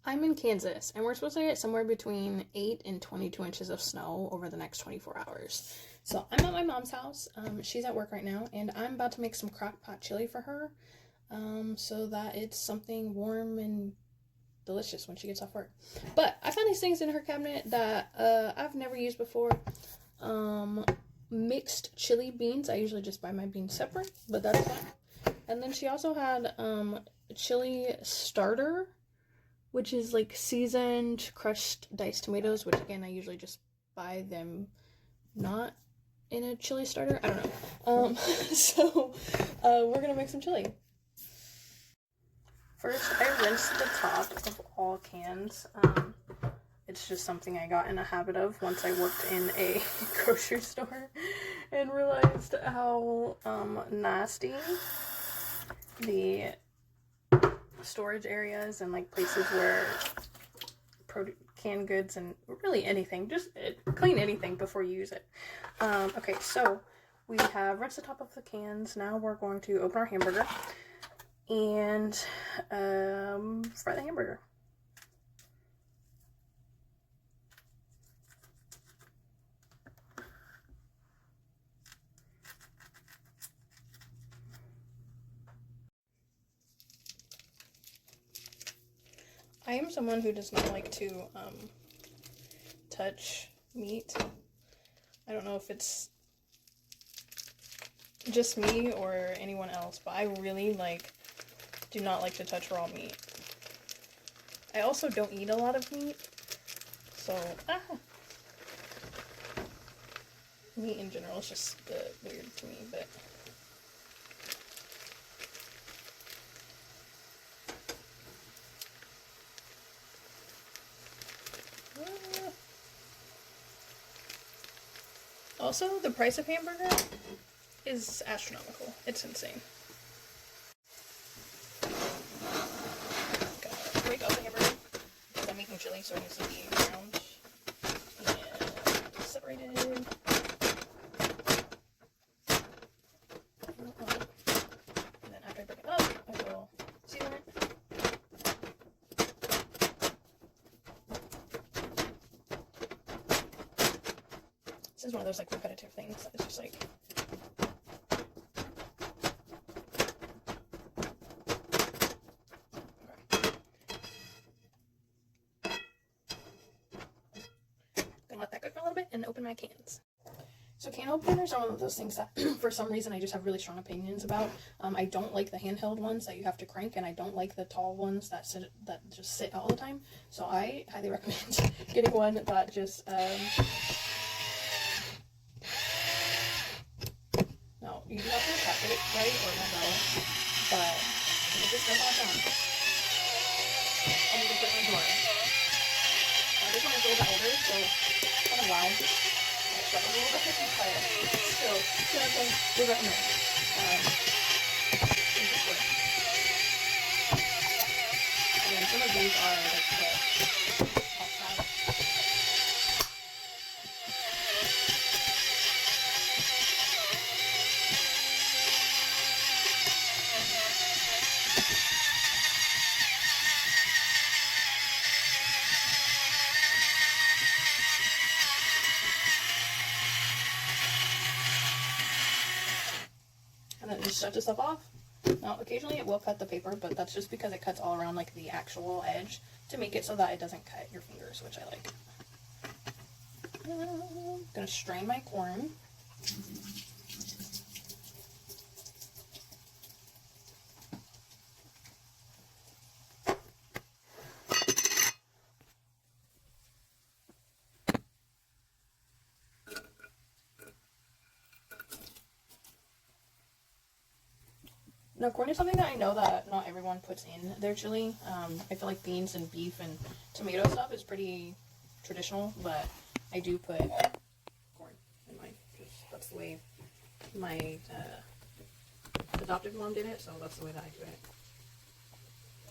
I'm in Kansas, and we're supposed to get somewhere between 8 and 22 inches of snow over the next 24 hours. So I'm at my mom's house. She's at work right now, and I'm about to make some Crockpot chili for her, so that it's something warm and delicious when she gets off work. But I found these things in her cabinet that I've never used before. Mixed chili beans. I usually just buy my beans separate, but that's fine. And then she also had chili starter, which is like seasoned crushed diced tomatoes, which again I usually just buy them not in a chili starter. I don't know. So we're gonna make some chili. First, I rinsed the top of all cans. It's just something I got in a habit of once I worked in a grocery store and realized how nasty the storage areas and like places where canned goods and really anything, just clean anything before you use it. Okay, so we have rinsed the top of the cans. Now we're going to open our hamburger and fry the hamburger. I am someone who does not like to touch meat. I don't know if it's just me or anyone else, but I really do not like to touch raw meat. I also don't eat a lot of meat, so meat in general is just weird to me, but also, the price of hamburger is astronomical. It's insane. Gotta break off the hamburger because I'm making chili, so it needs to be round and separated. And then after I break it up, I will season it. This is one of those repetitive things that it's just okay. Gonna let that cook for a little bit and open my cans. So can openers are one of those things that for some reason I just have really strong opinions about. I don't like the handheld ones that you have to crank, and I don't like the tall ones that just sit all the time. So I highly recommend getting one that just no, you do have to attach it, right, or it won't go, but it just goes on its own. And you can put it in the drawer. This one is a little bit older, so kind of loud. I struggle a little bit, but still, we recommend. Again, some of these are the top side. And then just shut this stuff off. Now, occasionally it will cut the paper, but that's just because it cuts all around the actual edge to make it so that it doesn't cut your fingers, which I like. I'm gonna strain my corn. Now, corn is something that I know that not everyone puts in their chili. I feel like beans and beef and tomato stuff is pretty traditional, but I do put corn in mine because that's the way my adoptive mom did it, so that's the way that I do it.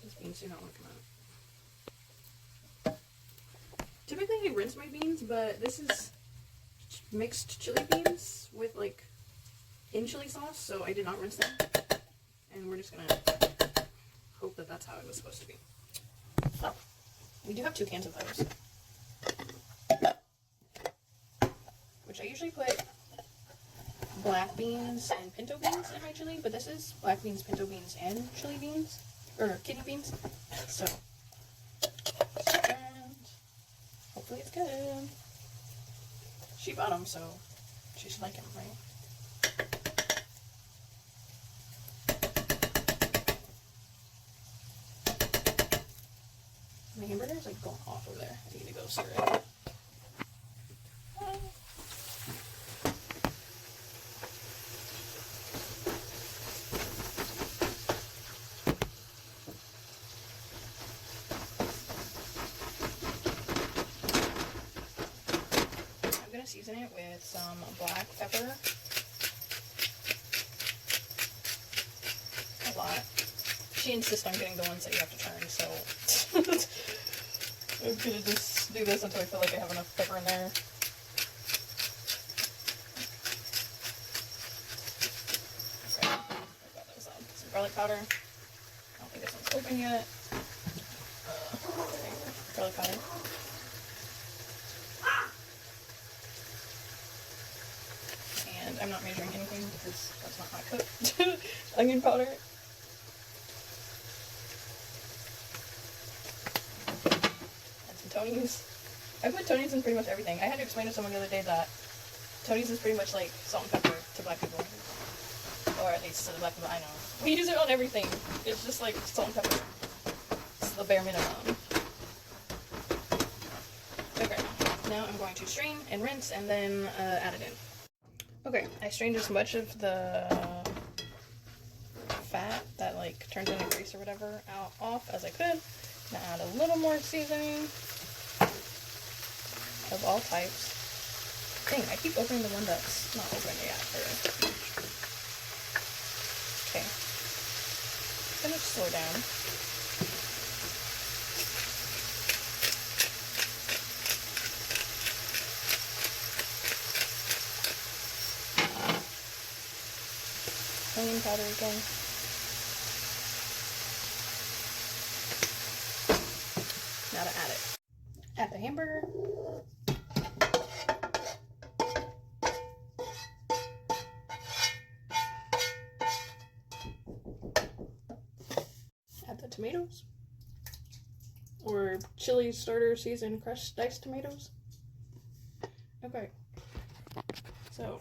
These beans do not want to come out. Typically I rinse my beans, but this is mixed chili beans with in chili sauce, so I did not rinse them. And we're just gonna hope that that's how it was supposed to be. So, We do have 2 cans of those. Which I usually put black beans and pinto beans in my chili, but this is black beans, pinto beans, and chili beans. Or kidney beans. So, hopefully it's good. She bought them, so she should like them, right? My hamburger is like going off over there. I need to go stir it. I'm gonna season it with some black pepper. A lot. She insists on getting the ones that you have to turn, so I'm gonna just do this until I feel like I have enough pepper in there. Okay, I've got those on. Some garlic powder. I don't think this one's open yet. Okay, garlic powder. And I'm not measuring anything because that's not how I cook. Onion powder. Tony's. I put Tony's in pretty much everything. I had to explain to someone the other day that Tony's is pretty much like salt and pepper to black people. Or at least to the black people I know. We use it on everything. It's just like salt and pepper. It's the bare minimum. Okay, now I'm going to strain and rinse and then add it in. Okay, I strained as much of the fat that like turns into grease or whatever off as I could. Now add a little more seasoning of all types. Dang, I keep opening the one that's not open yet. Okay. I'm gonna slow down. Onion powder again. Now to add it. Add the hamburger. Add the tomatoes. Or chili starter seasoned crushed diced tomatoes. Okay. So,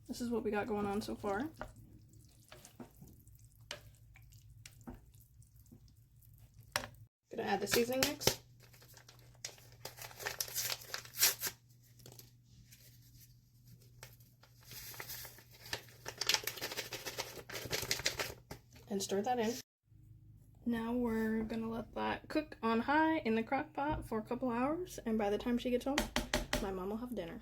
this is what we got going on so far. Gonna add the seasoning mix. And stir that in. Now we're gonna let that cook on high in the crock pot for a couple hours, and by the time she gets home, my mom will have dinner.